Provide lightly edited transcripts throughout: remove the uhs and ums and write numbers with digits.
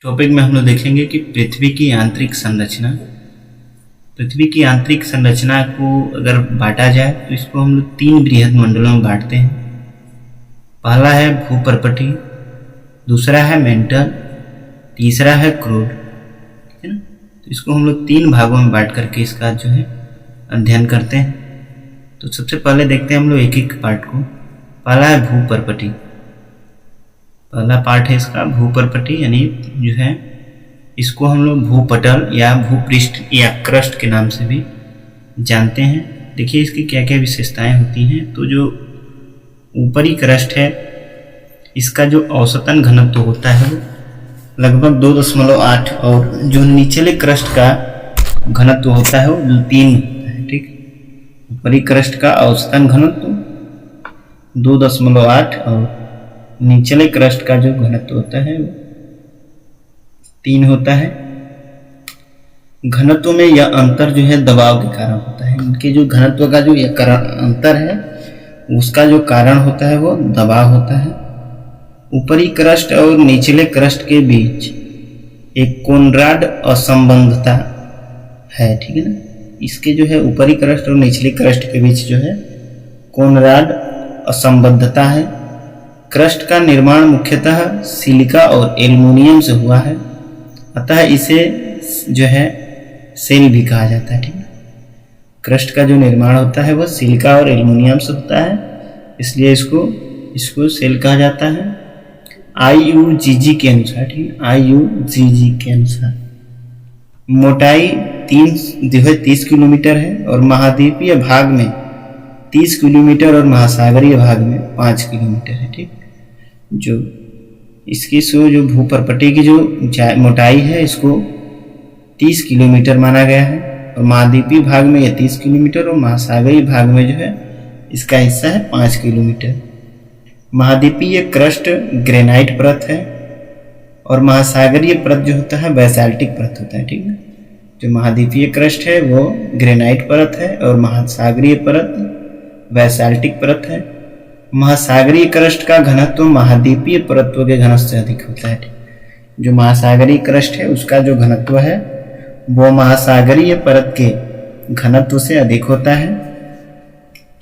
Topic में हम लोग देखेंगे कि पृथ्वी की आंतरिक संरचना। पृथ्वी की आंतरिक संरचना को अगर बांटा जाए तो इसको हम लोग 3 बृहद मंडलों में बांटते हैं। पहला है भूपर्पटी, दूसरा है मेंटल, तीसरा है क्रूड। ठीक है ना। तो इसको हम लोग 3 भागों में बांट करके इसका जो है अध्ययन करते हैं। तो सबसे पहले देखते हैं हम लोग एक एक पार्ट को। पहला है भूपर्पटी। पहला पार्ट है इसका भूपर्पटी, यानी जो है इसको हम लोग भूपटल या भूपृष्ठ या क्रस्ट के नाम से भी जानते हैं। देखिए इसकी क्या क्या विशेषताएं होती हैं। तो जो ऊपरी क्रस्ट है इसका जो औसतन घनत्व होता है वो लगभग 2.8 और जो निचले क्रस्ट का घनत्व होता है वो 3 होता है। ठीक, ऊपरी क्रस्ट का औसतन घनत्व 2.8 और निचले क्रस्ट का जो घनत्व होता है वो 3 होता है। घनत्व में यह अंतर जो है दबाव के कारण होता है। इनके जो घनत्व का जो यह अंतर है उसका जो कारण होता है वो दबाव होता है। ऊपरी क्रस्ट और निचले क्रस्ट के बीच एक कोनराड असंबंधता है। ठीक है ना। इसके जो है ऊपरी क्रस्ट और निचले क्रस्ट के बीच जो है कोनराड असंबद्धता है। क्रस्ट का निर्माण मुख्यतः सिलिका और एल्युमिनियम से हुआ है, अतः इसे जो है सेल भी कहा जाता है। ठीक है। क्रस्ट का जो निर्माण होता है वह सिलिका और एल्युमिनियम से होता है, इसलिए इसको सेल कहा जाता है। IUGG के अनुसार, ठीक है, IUGG के अनुसार मोटाई 30 किलोमीटर है और महाद्वीपीय भाग में 30 किलोमीटर और महासागरीय भाग में 5 किलोमीटर है। ठीक, जो इसकी जो भूपर्पटी की जो मोटाई है इसको 30 किलोमीटर माना गया है और महाद्वीपीय भाग में यह 30 किलोमीटर और महासागरीय भाग में जो है इसका हिस्सा है 5 किलोमीटर। महाद्वीपीय क्रस्ट ग्रेनाइट परत है और महासागरीय परत जो होता है बैसाल्टिक परत होता है। ठीक है। जो महाद्वीपीय क्रस्ट है वो ग्रेनाइट परत है और महासागरीय परत बैसाल्टिक परत है। महासागरीय क्रस्ट का घनत्व महाद्वीपीय परत्व के घनत्व से अधिक होता है। जो महासागरीय क्रस्ट है उसका जो घनत्व है वो महासागरीय परत के घनत्व से अधिक होता है।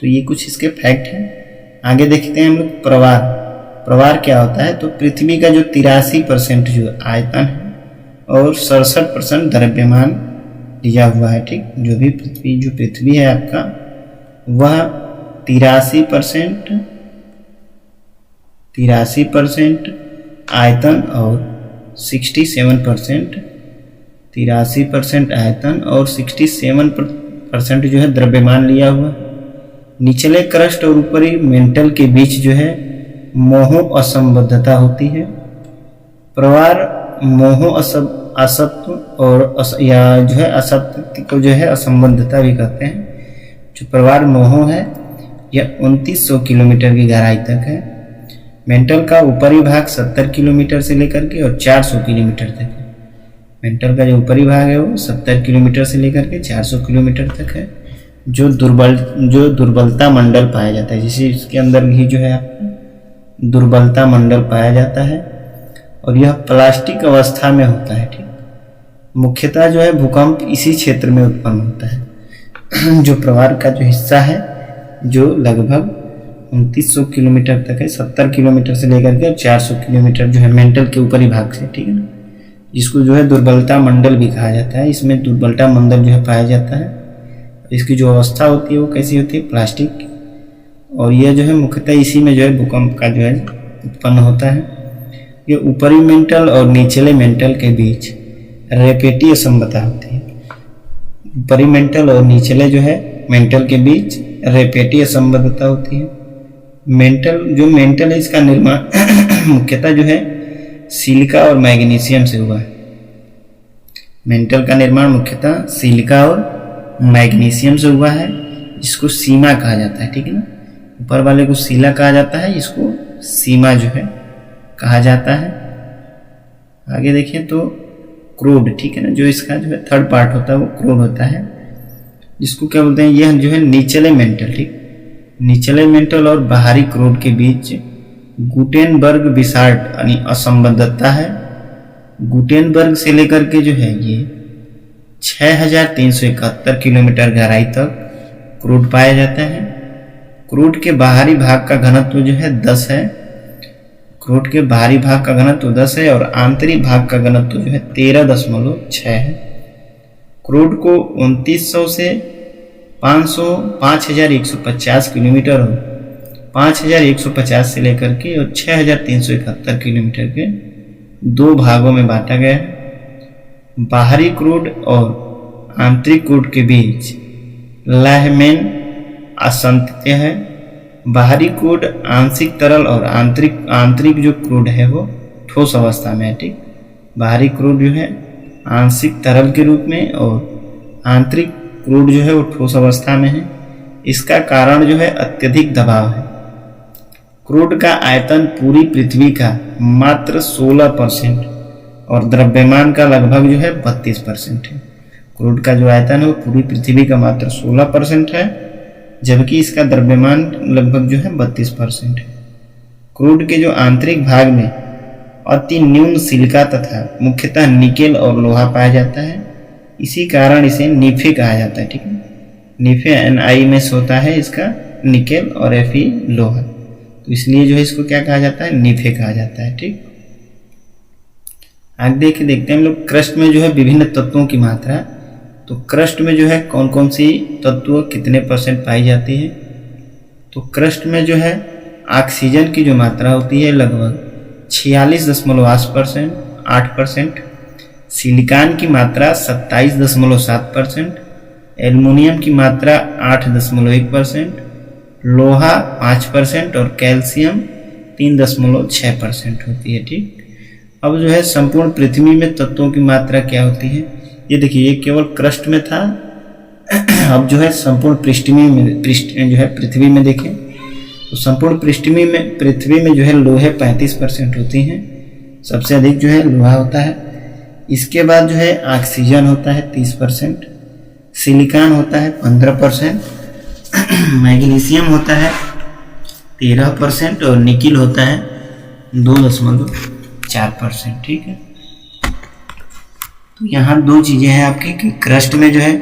तो ये कुछ इसके फैक्ट हैं। आगे देखते हैं हम लोग प्रवार। प्रवार क्या होता है? तो पृथ्वी का जो 83% जो आयतन है और 67% द्रव्यमान लिया हुआ है। ठीक, जो पृथ्वी है आपका वह 83% आयतन और 67% 83% आयतन और 67% जो है द्रव्यमान लिया हुआ है। निचले क्रस्ट और ऊपरी मेंटल के बीच जो है मोह असंबद्धता होती है। प्रवार मोह असत्व और या जो है असत्व को जो है असंबद्धता भी कहते हैं। जो प्रवार मोह है यह 2900 किलोमीटर की गहराई तक है। मेंटल का ऊपरी भाग 70 किलोमीटर से लेकर के और 400 किलोमीटर तक है। मेंटल का जो ऊपरी भाग है वो 70 किलोमीटर से लेकर के 400 किलोमीटर तक है। जो दुर्बलता मंडल पाया जाता है, जैसे इसके अंदर भी जो है दुर्बलता मंडल पाया जाता है और यह प्लास्टिक अवस्था में होता है। ठीक, मुख्यतः जो है भूकंप इसी क्षेत्र में उत्पन्न होता है। जो प्रवार का जो हिस्सा है जो लगभग 2900 किलोमीटर तक है, 70 किलोमीटर से लेकर के 400 किलोमीटर जो है मेंटल के ऊपरी भाग से। ठीक है ना, जिसको जो है दुर्बलता मंडल भी कहा जाता है। इसमें दुर्बलता मंडल जो है पाया जाता है। इसकी जो अवस्था होती है वो कैसी होती है? प्लास्टिक। और यह जो है मुख्यतः इसी में जो है भूकंप का जो है उत्पन्न होता है। ये ऊपरी मेंटल और निचले मेंटल के बीच रेपेटीय असंबद्धता होती है। ऊपरी मेंटल और निचले जो है मेंटल के बीच रेपेटीय असंबद्धता होती है। मेंटल है इसका निर्माण मुख्यतः जो है सिलिका और मैग्नीशियम से हुआ है। मेंटल का निर्माण मुख्यतः सिलिका और मैग्नीशियम से हुआ है, जिसको सीमा कहा जाता है। ठीक है ना, ऊपर वाले को सीला कहा जाता है, इसको सीमा जो है कहा जाता है। आगे देखिए तो क्रूड। ठीक है ना, जो इसका जो है थर्ड पार्ट होता है वो क्रूड होता है, जिसको क्या बोलते हैं? यह जो है निचले मेंटल, ठीक, निचले मेंटल और बाहरी क्रूड के बीच गुटेनबर्ग विसार्ट यानी असंबद्धता है। गुटेनबर्ग से लेकर के जो है ये 6371 किलोमीटर गहराई तक क्रूड पाया जाता है। क्रूड के बाहरी भाग का घनत्व जो है 10 है। क्रूड के बाहरी भाग का घनत्व 10 है और आंतरिक भाग का घनत्व जो है 13.6 है। क्रूड को 2900 से 5150 किलोमीटर और 5150 से लेकर के और 6371 किलोमीटर के दो भागों में बांटा गया है। बाहरी क्रूड और आंतरिक क्रूड के बीच लाहमैन असंतत्य है। बाहरी क्रूड आंशिक तरल और आंतरिक जो क्रूड है वो ठोस अवस्था में है। ठीक, बाहरी क्रूड जो है आंशिक तरल के रूप में और आंतरिक क्रूड जो है वो ठोस अवस्था में है। इसका कारण जो है अत्यधिक दबाव है। क्रूड का आयतन पूरी पृथ्वी का मात्र 16% और द्रव्यमान का लगभग जो है 32% है। क्रूड का जो आयतन है वो पूरी पृथ्वी का मात्र 16% है, जबकि इसका द्रव्यमान लगभग जो है 32% है। क्रूड के जो आंतरिक भाग में अति न्यून सिलिका तथा मुख्यतः निकेल और लोहा पाया जाता है। इसी कारण इसे नीफे कहा जाता है। ठीक है, नीफे Ni में होता है इसका निकेल और Fe लोहा, तो इसलिए जो है इसको क्या कहा जाता है, नीफे कहा जाता है। ठीक, आगे देखते हैं हम लोग क्रस्ट में जो है विभिन्न तत्वों की मात्रा। तो क्रस्ट में जो है कौन कौन सी तत्व कितने % पाई जाती है। तो क्रस्ट में जो है ऑक्सीजन की जो मात्रा होती है लगभग 46.8%, सिलिकॉन की मात्रा 27.7%, एल्युमिनियम की मात्रा 8.1%, लोहा 5% और कैल्शियम 3.6% होती है। ठीक, अब जो है संपूर्ण पृथ्वी में तत्वों की मात्रा क्या होती है, ये देखिए, ये केवल क्रस्ट में था। अब जो है संपूर्ण पृथ्वी में देखें तो संपूर्ण पृथ्वी में जो है लोहे 35% होती हैं, सबसे अधिक जो है लोहा होता है। इसके बाद जो है ऑक्सीजन होता है 30%, सिलिकॉन होता है 15%, मैग्नीशियम होता है 13% और निकिल होता है 2.4%। ठीक है, तो यहाँ दो चीजें हैं आपकी कि क्रस्ट में जो है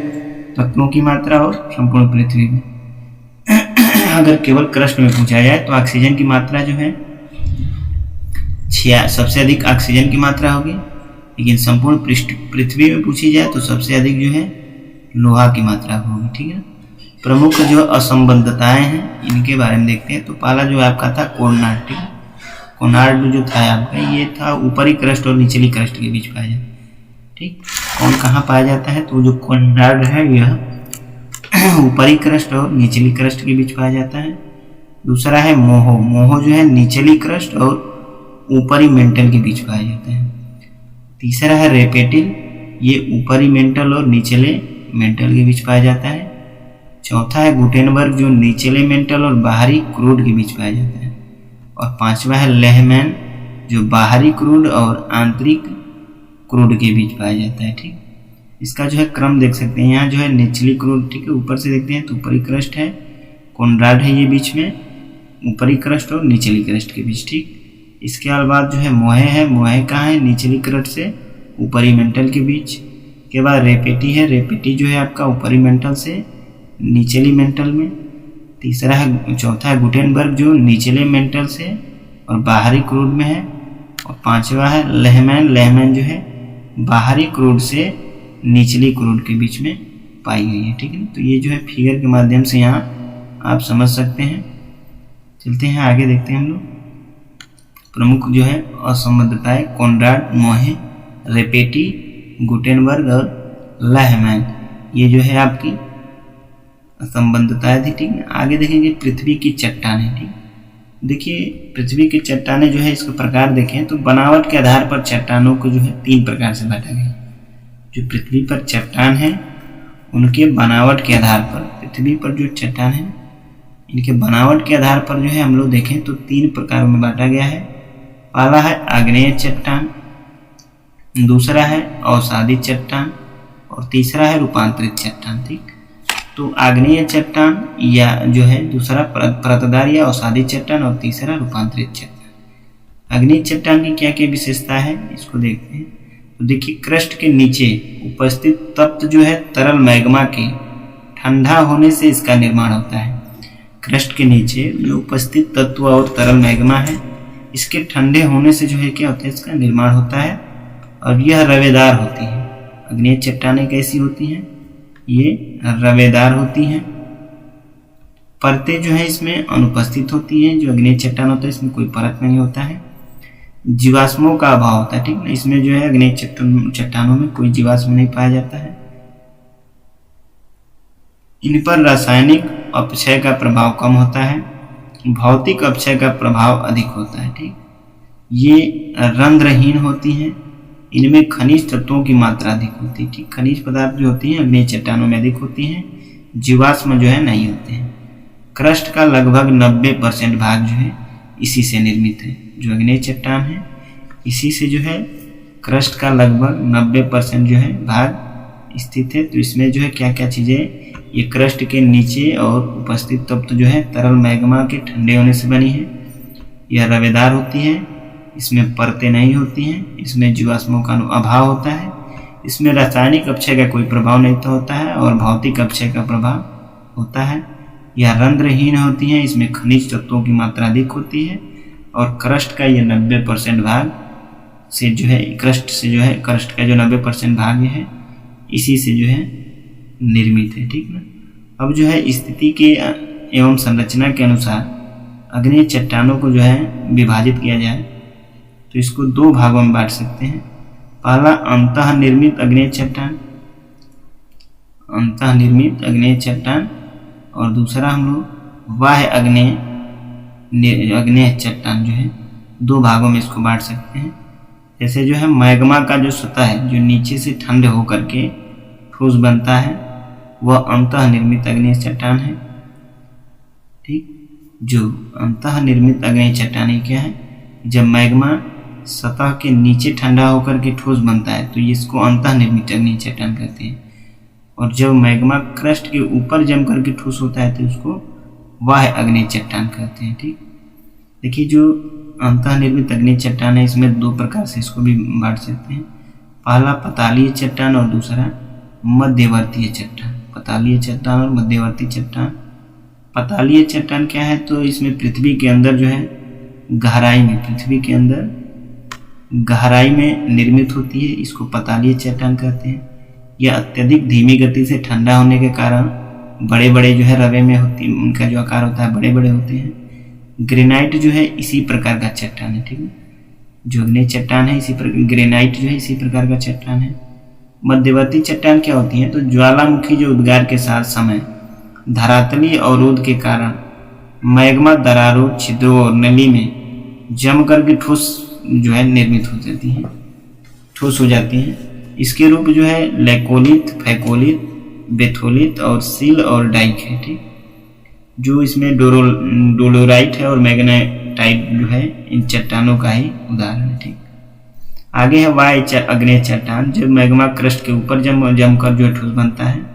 तत्वों की मात्रा और संपूर्ण पृथ्वी में। अगर केवल क्रस्ट में पूछा जाए तो ऑक्सीजन की मात्रा जो है सबसे अधिक ऑक्सीजन की मात्रा होगी, लेकिन संपूर्ण पृथ्वी में पूछी जाए तो सबसे अधिक जो है लोहा की मात्रा होगी। ठीक है, प्रमुख जो असंबद्धताएं हैं इनके बारे में देखते हैं। तो पहला जो आपका था कोर्नाड। ठीक है, कोर्नाड जो था आपका ये था ऊपरी क्रस्ट और निचली क्रस्ट के बीच पाया जाता है। ठीक, कौन कहाँ पाया जाता है, तो जो कोर्नाड है यह ऊपरी क्रस्ट और निचली क्रस्ट के बीच पाया जाता है। दूसरा है मोहो। मोहो जो है निचली क्रस्ट और ऊपरी मेंटल के बीच पाया जाता है। तीसरा है रेपेटिल, ये ऊपरी मेंटल और निचले मेंटल के बीच पाया जाता है। चौथा है गुटेनबर्ग, जो निचले मेंटल और बाहरी क्रूड के बीच पाया जाता है। और पांचवा है लेहमैन, जो बाहरी क्रूड और आंतरिक क्रूड के बीच पाया जाता है। ठीक, इसका जो है क्रम देख सकते हैं, यहाँ जो है निचली क्रूड, ठीक है, ऊपर से देखते हैं तो ऊपरी क्रस्ट है, कोर्नाड है ये बीच में ऊपरी क्रस्ट और निचली क्रस्ट के बीच। ठीक, इसके बाद जो है मोहे है। मोहे कहाँ है, निचली क्रस्ट से ऊपरी मेंटल के बीच। के बाद रेपेटी है। रेपेटी जो है आपका ऊपरी मेंटल से निचली मेंटल में। तीसरा है, चौथा है गुटेनबर्ग, जो निचले मेंटल से और बाहरी क्रूड में है। और पांचवा है लेहमैन। लेहमैन जो है बाहरी क्रूड से निचली क्रूड के बीच में पाई गई है। ठीक है, तो ये जो है फिगर के माध्यम से यहाँ आप समझ सकते हैं। चलते हैं आगे, देखते हैं हम लोग प्रमुख जो है असंबद्धताएं, कोर्नाड, मोहे, रेपेटी, गुटेनबर्ग और लेहमैन, ये जो है आपकी असंबद्धताएं थी। ठीक है, आगे देखेंगे पृथ्वी की चट्टानें। ठीक, देखिए पृथ्वी की चट्टानें जो है इसका प्रकार देखें तो बनावट के आधार पर चट्टानों को जो है 3 प्रकार से बांटा गया। जो पृथ्वी पर चट्टान है उनके बनावट के आधार पर, पृथ्वी पर जो चट्टान है इनके बनावट के आधार पर जो है हम लोग देखें तो 3 प्रकारों में बांटा गया है। पहला है आग्नेय चट्टान, दूसरा है अवसादी चट्टान और तीसरा है रूपांतरित चट्टान। ठीक, तो आग्नेय चट्टान या जो है दूसरा परतदार या अवसादी चट्टान और तीसरा रूपांतरित चट्टान। आग्नेय चट्टान की क्या क्या विशेषता है इसको देखते हैं। तो देखिए क्रस्ट के नीचे उपस्थित तत्व जो है तरल मैग्मा के ठंडा होने से इसका निर्माण होता है। क्रस्ट के नीचे जो उपस्थित तत्व और तरल मैग्मा है, इसके ठंडे होने से जो है क्या होता है, इसका निर्माण होता है और यह रवेदार होती है। अग्नेय चट्टानें कैसी होती हैं, ये रवेदार होती हैं। परतें जो है इसमें अनुपस्थित होती हैं। जो अग्नेय चट्टान होता है इसमें कोई परत नहीं होता है। जीवाश्मों का अभाव होता है, ठीक ना, इसमें जो है अग्नेय चट्टानों में कोई जीवाश्म नहीं पाया जाता है। इन पर रासायनिक अपक्षय का प्रभाव कम होता है, भौतिक अपक्षय का प्रभाव अधिक होता है। ठीक, ये रंध्रहीन होती हैं, इनमें खनिज तत्वों की मात्रा अधिक होती है। ठीक, खनिज पदार्थ जो होती हैं अग्नेय चट्टानों में अधिक होती हैं, जीवाश्म जो है नहीं होते हैं। क्रस्ट का लगभग 90% भाग जो है इसी से निर्मित है। जो अग्नेय चट्टान है इसी से जो है क्रस्ट का लगभग 90% जो है भाग स्थित है। तो इसमें जो है क्या क्या चीजें, ये क्रस्ट के नीचे और उपस्थित तत्व जो है तरल मैग्मा के ठंडे होने से बनी है। यह रवेदार होती है, इसमें परतें नहीं होती हैं, इसमें जीवाश्मों का अभाव होता है, इसमें रासायनिक अपक्षय का कोई प्रभाव नहीं होता है और भौतिक अपक्षय का प्रभाव होता है। यह रंध्रहीन होती हैं, इसमें खनिज तत्वों की मात्रा अधिक होती है और क्रस्ट का यह 90% भाग से जो है क्रस्ट का जो 90% भाग है इसी से जो है निर्मित है। ठीक ना। अब जो है स्थिति के एवं संरचना के अनुसार अग्नेय चट्टानों को जो है विभाजित किया जाए तो इसको दो भागों में बांट सकते हैं। पहला अंतः निर्मित अग्नेय चट्टान और दूसरा हम लोग बाह्य अग्नेय चट्टान जो है, दो भागों में इसको बांट सकते हैं। जैसे जो है मैग्मा का जो सतह है जो नीचे से ठंडे होकर के ठोस बनता है वह अंतः निर्मित अग्नेय चट्टान है। ठीक, जो अंतः निर्मित अग्नेय चट्टान क्या है, जब मैग्मा सतह के नीचे ठंडा होकर के ठोस बनता है तो इसको अंतः निर्मित अग्नेय चट्टान कहते हैं। और जब मैग्मा क्रस्ट के ऊपर जम करके ठोस होता है तो उसको बाह्य अग्नेय चट्टान कहते हैं। ठीक, देखिए जो अंतः निर्मित अग्नेय चट्टान है इसमें दो प्रकार से इसको भी बांट सकते हैं। पहला पतालीय चट्टान और दूसरा मध्यवर्तीय चट्टान। पतालीय चट्टान और मध्यवर्ती चट्टान। पतालीय चट्टान क्या है, तो इसमें पृथ्वी के अंदर जो है गहराई में निर्मित होती है, इसको पतालीय चट्टान कहते हैं। यह अत्यधिक धीमी गति से ठंडा होने के कारण बड़े बड़े जो है रवे में होती है, उनका जो आकार होता है बड़े बड़े होते हैं। ग्रेनाइट जो है इसी प्रकार का चट्टान है। ठीक है, जो अग्नेय चट्टान है इसी प्रकार, ग्रेनाइट जो है इसी प्रकार का चट्टान है। मध्यवर्ती चट्टान क्या होती है, तो ज्वालामुखी जो उद्गार के साथ समय धरातलीय अवरोध के कारण मैग्मा दरारों, छिद्रों और नली में जम करके ठोस जो है निर्मित हो जाती है, ठोस हो जाती हैं। इसके रूप जो है लैकोलिथ, फैकोलिथ, बेथोलिथ और सील और डाइक है। ठीक, जो इसमें डोलोराइट है और मैग्नेटाइट जो है इन चट्टानों का ही उदाहरण है। ठीक, आगे है बाह्य अग्नेय चट्टान। जब मैग्मा क्रस्ट के ऊपर जमकर जो है ठोस बनता है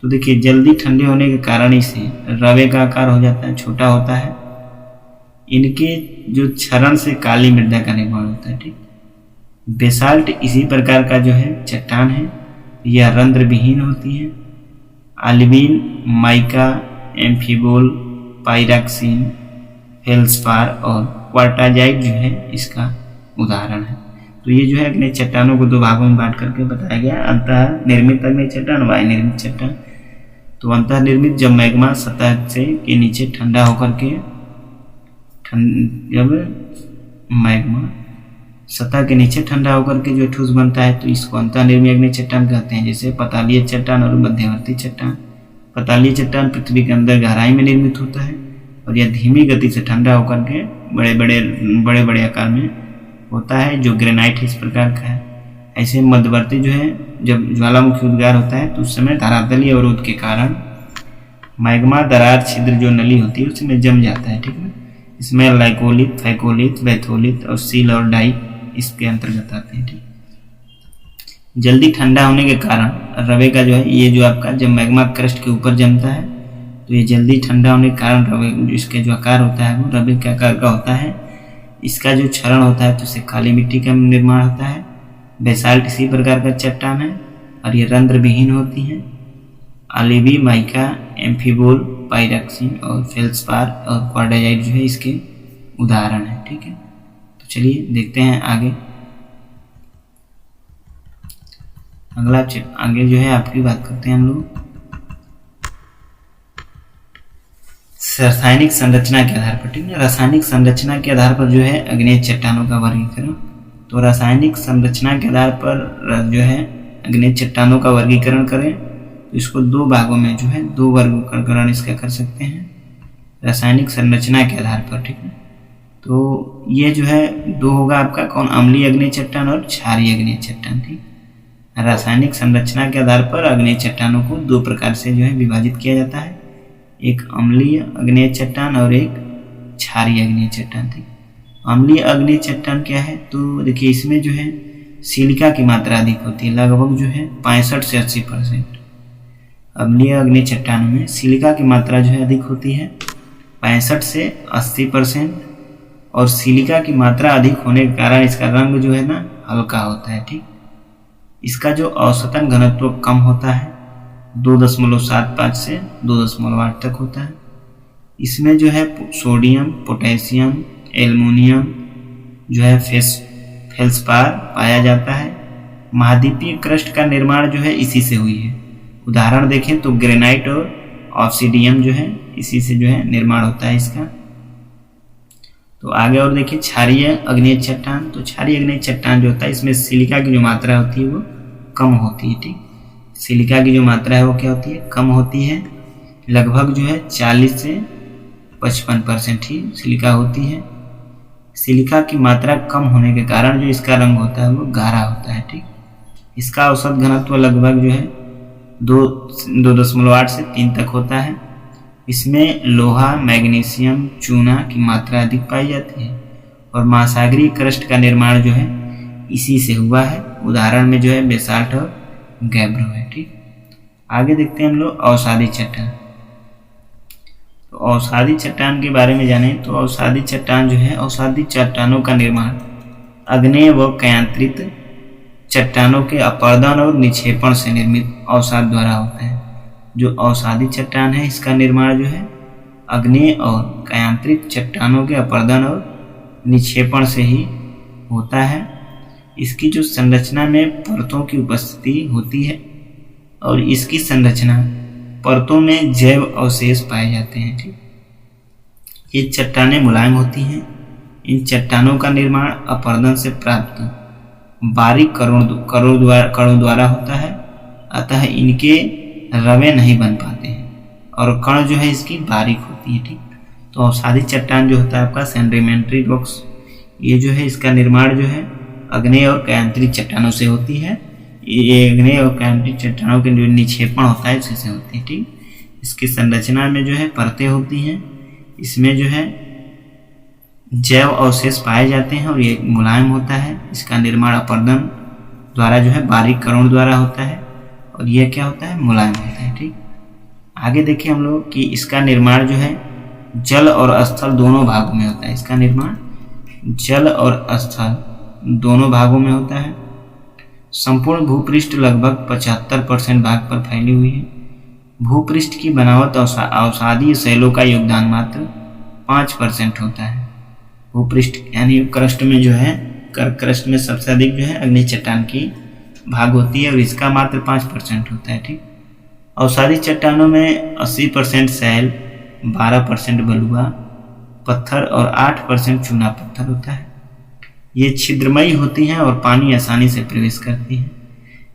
तो देखिए जल्दी ठंडे होने के कारण इसे रवे का आकार हो जाता है, छोटा होता है। इनके जो क्षरण से काली मृदा का निर्माण होता है। ठीक, बेसाल्ट इसी प्रकार का जो है चट्टान है, यह रंध्र विहीन होती है। आल्बिन, माइका, एम्फीबोल, पाइरॉक्सीन, फेल्सपार और क्वार्टाजाइट जो है इसका उदाहरण है। तो ये जो है अग्नेय चट्टानों को दो भागों में बांट करके बताया गया, अंतः निर्मित अग्नेय चट्टान, बाह्य निर्मित चट्टान। तो अंतः निर्मित जब मैग्मा सतह से के नीचे ठंडा होकर के जब मैग्मा सतह के नीचे ठंडा होकर के जो ठोस बनता है तो इसको अंतः निर्मित अग्नेय चट्टान कहते हैं। जैसे पतालीय चट्टान और मध्यवर्ती चट्टान। पतालीय चट्टान पृथ्वी के अंदर गहराई में निर्मित होता है और यह धीमी गति से ठंडा होकर के बड़े बड़े आकार में होता है, जो ग्रेनाइट इस प्रकार का है। ऐसे मध्यवर्ती जो है जब ज्वालामुखी उद्गार होता है तो उस समय धरातलीय अवरोध के कारण मैग्मा दरार छिद्र जो नली होती है उसमें जम जाता है। ठीक है, इसमें लाइकोलिथ, फैकोलिथ, बेथोलिथ और सील और डाइक इसके अंतर्गत आते हैं। ठीक, जल्दी ठंडा होने के कारण रवे का जो है ये जो आपका जब मैग्मा क्रस्ट के ऊपर जमता है तो ये जल्दी ठंडा होने के कारण रवे इसके जो आकार होता है वो रवे के आकार का होता है। इसका जो क्षरण होता है तो इससे काली मिट्टी का निर्माण होता है। बेसाल्ट इसी प्रकार का चट्टान है और ये रंध्र विहीन होती हैं। अलिवी, माइका, एम्फीबोल, पाइरक्सिन और फेल्सपार और क्वार्डेजाइट जो है इसके उदाहरण है। ठीक है, तो चलिए देखते हैं आगे। अगला आगे जो है आपकी बात करते हैं हम लोग रासायनिक संरचना के आधार पर। ठीक है, रासायनिक संरचना के आधार पर जो है अग्नेय चट्टानों का वर्गीकरण। तो रासायनिक संरचना के आधार पर जो है अग्नेय चट्टानों का वर्गीकरण करें तो इसको दो भागों में जो है दो वर्गीकरण इसका कर सकते हैं रासायनिक संरचना के आधार पर। ठीक है, तो ये जो है दो होगा आपका कौन, अम्लीय अग्नेय चट्टान और क्षारीय अग्नेय चट्टान। ठीक, रासायनिक संरचना के आधार पर अग्नेय चट्टानों को दो प्रकार से जो है विभाजित किया जाता है, एक अम्लीय अग्नेय चट्टान और एक क्षारीय अग्नेय चट्टान। ठीक, अम्लीय अग्नेय चट्टान क्या है, तो देखिए इसमें जो है सिलिका की मात्रा अधिक होती है, लगभग जो है 65 से 80%। अम्लीय अग्नेय चट्टानों में सिलिका की मात्रा जो है अधिक होती है 65 से 80%, और सिलिका की मात्रा अधिक होने के कारण इसका रंग जो है ना हल्का होता है। ठीक, इसका जो औसतन घनत्व कम होता है 2.75 से 2.8 तक होता है। इसमें जो है सोडियम, पोटेशियम, एल्युमिनियम जो है फेल्सपार पाया जाता है। महाद्वीपीय क्रस्ट का निर्माण जो है इसी से हुई है। उदाहरण देखें तो ग्रेनाइट और ऑब्सीडियम जो है इसी से जो है निर्माण होता है इसका। तो आगे और देखिए क्षारीय अग्नेय चट्टान। तो क्षारीय अग्नेय चट्टान जो होता है इसमें सिलिका की जो मात्रा होती है वो कम होती है। ठीक, सिलिका की जो मात्रा है वो क्या होती है, कम होती है, लगभग जो है 40 से 55% ही सिलिका होती है। सिलिका की मात्रा कम होने के कारण जो इसका रंग होता है वो गाढ़ा होता है। ठीक, इसका औसत घनत्व लगभग जो है 2.8 से 3 तक होता है। इसमें लोहा, मैग्नीशियम, चूना की मात्रा अधिक पाई जाती है और महासागरीय क्रस्ट का निर्माण जो है इसी से हुआ है। उदाहरण में जो है बेसाल्ट और गैब्रो है। ठीक, आगे देखते हैं हम लोग अवसादी चट्टान। तो अवसादी चट्टान के बारे में जाने तो अवसादी चट्टान जो है, अवसादी चट्टानों का निर्माण अग्नेय व कयांत्रित चट्टानों के अपर्दन और निक्षेपण से निर्मित अवसाद द्वारा होता है। जो अवसादी चट्टान है इसका निर्माण जो है अग्नेय और कयांत्रित चट्टानों के अपर्दन और निक्षेपण से ही होता है। इसकी जो संरचना में परतों की उपस्थिति होती है और इसकी संरचना परतों में जैव अवशेष पाए जाते हैं। ठीक, ये चट्टानें मुलायम होती हैं। इन चट्टानों का निर्माण अपर्दन से प्राप्त बारीक कणों द्वारा होता है, अतः इनके रवे नहीं बन पाते हैं और कण जो है इसकी बारीक होती है। ठीक, तो अवसादी चट्टान जो होता है आपका सेडिमेंट्री रॉक्स, ये जो है इसका निर्माण जो है अग्नेय और कयांत्रित चट्टानों से होती है। ये अग्नेय और कयांत्रित चट्टानों के जो निक्षेपण होता है उसी से होती है। ठीक, इसकी संरचना में जो है परतें होती हैं, इसमें जो है जैव अवशेष पाए जाते हैं और ये मुलायम होता है। इसका निर्माण अपर्दन द्वारा जो है बारीक कणों द्वारा होता है और यह क्या होता है, मुलायम होता है। ठीक, आगे देखिए हम लोग कि इसका निर्माण जो है जल और स्थल दोनों भागों में होता है। इसका निर्माण जल और स्थल दोनों भागों में होता है। संपूर्ण भूपृष्ठ लगभग 75% भाग पर फैली हुई है। भूपृष्ठ की बनावट अवसादीय शैलों का योगदान मात्र 5% होता है। भूपृष्ठ यानी क्रस्ट में जो है क्रस्ट में सबसे अधिक जो है अग्नि चट्टान की भाग होती है और इसका मात्र 5% होता है। ठीक, अवसादी चट्टानों में 80% शैल, 12% बलुआ पत्थर और 8% चूना पत्थर होता है। ये छिद्रमयी होती हैं और पानी आसानी से प्रवेश करती हैं।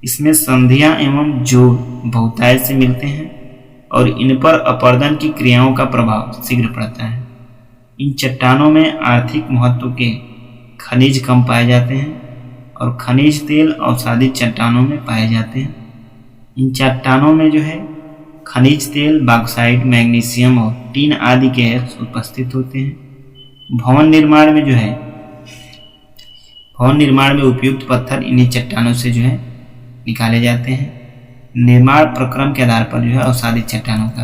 इसमें संधियां एवं जोड़ बहुतायत से मिलते हैं और इन पर अपर्दन की क्रियाओं का प्रभाव शीघ्र पड़ता है। इन चट्टानों में आर्थिक महत्व के खनिज कम पाए जाते हैं और खनिज तेल अवसादी चट्टानों में पाए जाते हैं। इन चट्टानों में जो है खनिज तेल, बॉक्साइट, मैग्नीशियम और टीन आदि गैस उपस्थित होते हैं। भवन निर्माण में उपयुक्त पत्थर इन्हीं चट्टानों से जो है निकाले जाते हैं। निर्माण प्रक्रम के आधार पर जो है अवसादी चट्टानों का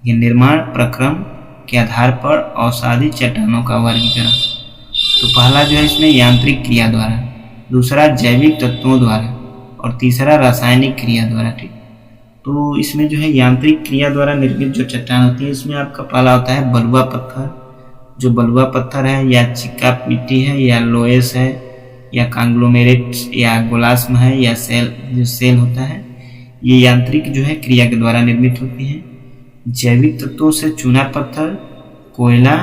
ये निर्माण प्रक्रम के आधार पर अवसादी चट्टानों का वर्गीकरण। तो पहला जो है इसमें यांत्रिक क्रिया द्वारा दूसरा जैविक तत्वों द्वारा और तीसरा रासायनिक क्रिया द्वारा। ठीक, तो इसमें जो है यांत्रिक क्रिया द्वारा निर्मित जो चट्टान होती है इसमें आपका पहला होता है बलुआ पत्थर। जो बलुआ पत्थर है या चिक्का मिट्टी है या लोएस है या कांग्लोमेरेट या गोलास्म है या सेल होता है, ये यांत्रिक जो है क्रिया के द्वारा निर्मित होती है। जैविक तत्वों से चूना पत्थर, कोयला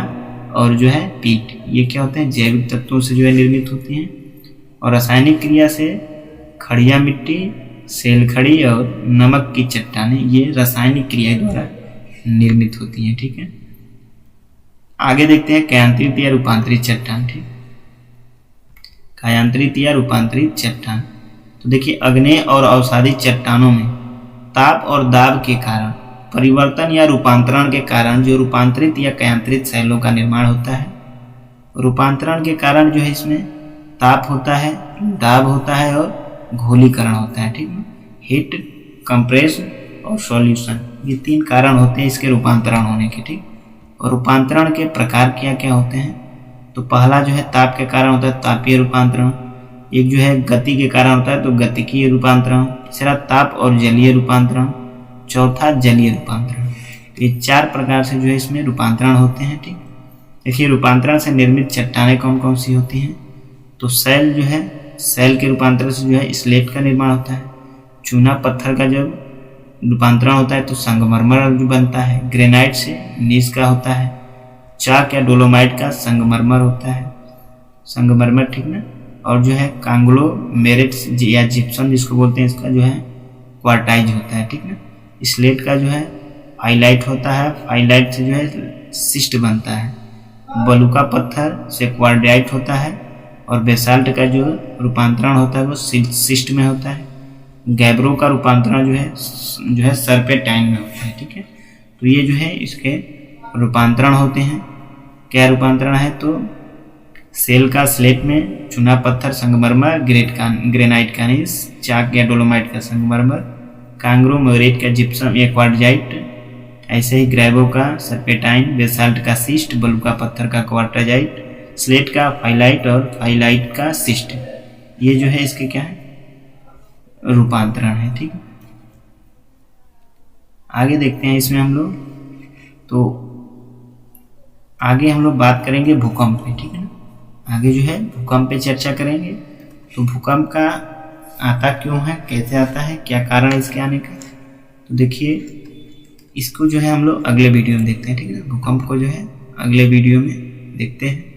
और जो है पीट, ये क्या होते हैं, जैविक तत्वों से जो है निर्मित होती हैं। और रासायनिक क्रिया से खड़िया मिट्टी, सेल खड़ी और नमक की चट्टानें, ये रासायनिक क्रिया द्वारा निर्मित होती हैं। ठीक है, आगे देखते हैं कायांतरित या रूपांतरित चट्टान। ठीक, कायांतरित या रूपांतरित चट्टान, तो देखिए अग्नेय और अवसादी चट्टानों में ताप और दाब के कारण परिवर्तन या रूपांतरण के कारण जो रूपांतरित या कायांतरित शैलों का निर्माण होता है। रूपांतरण के कारण जो है इसमें ताप होता है, दाब होता है और घोलीकरण होता है। ठीक है, हीट, कंप्रेस और सॉल्यूशन, ये 3 कारण होते हैं इसके रूपांतरण होने के। ठीक, और रूपांतरण के प्रकार क्या क्या होते हैं, तो पहला जो है ताप के कारण होता है तापीय रूपांतरण, एक जो है गति के कारण होता है तो गतिकीय रूपांतरण, तीसरा ताप और जलीय रूपांतरण, चौथा जलीय रूपांतरण। तो ये 4 प्रकार से जो है इसमें रूपांतरण होते हैं। ठीक, देखिए रूपांतरण से निर्मित चट्टानें कौन कौन सी होती हैं, तो सेल जो है, सेल के रूपांतरण से जो है स्लेट का निर्माण होता है। चूना पत्थर का जब रूपांतरण होता है तो संगमरमर जो बनता है। ग्रेनाइट से नीस का होता है। चाक या डोलोमाइट का संगमरमर होता है, संगमरमर। ठीक ना, और जो है कांग्लोमेरेट या जिप्सम जिसको बोलते हैं, इसका जो है क्वार्टाइज होता है। ठीक ना, स्लेट का जो है फाइलाइट होता है, फाइलाइट से जो है सिस्ट बनता है। बलुका पत्थर से क्वार्डाइट होता है और बेसाल्ट का जो रूपांतरण होता है वो सिस्ट में होता है। गैब्रो का रूपांतरण जो है सर्पेंटाइन में होता है। ठीक है, तो ये जो है इसके रूपांतरण होते हैं। क्या रूपांतरण है, तो सेल का स्लेट में, चूना पत्थर संगमरमर, ग्रेनाइट का नीस, चाक या डोलोमाइट का संगमरमर, कांग्लोमेरेट का जिप्सम या क्वार्टजाइट, ऐसे ही ग्रेबो का सर्पेंटाइन, बेसाल्ट का सिस्ट, बलुका पत्थर का क्वार्टजाइट, स्लेट का फाइलाइट और फाइलाइट का सिस्ट, ये जो है इसके क्या है, रूपांतरण है। ठीक, आगे देखते हैं इसमें हम लोग, तो आगे हम लोग बात करेंगे भूकंप पे। ठीक है ना, आगे जो है भूकंप पे चर्चा करेंगे। तो भूकंप का आता क्यों है, कैसे आता है, क्या कारण है इसके आने का, तो देखिए इसको जो है हम लोग अगले वीडियो में देखते हैं। ठीक है, भूकंप को जो है अगले वीडियो में देखते हैं।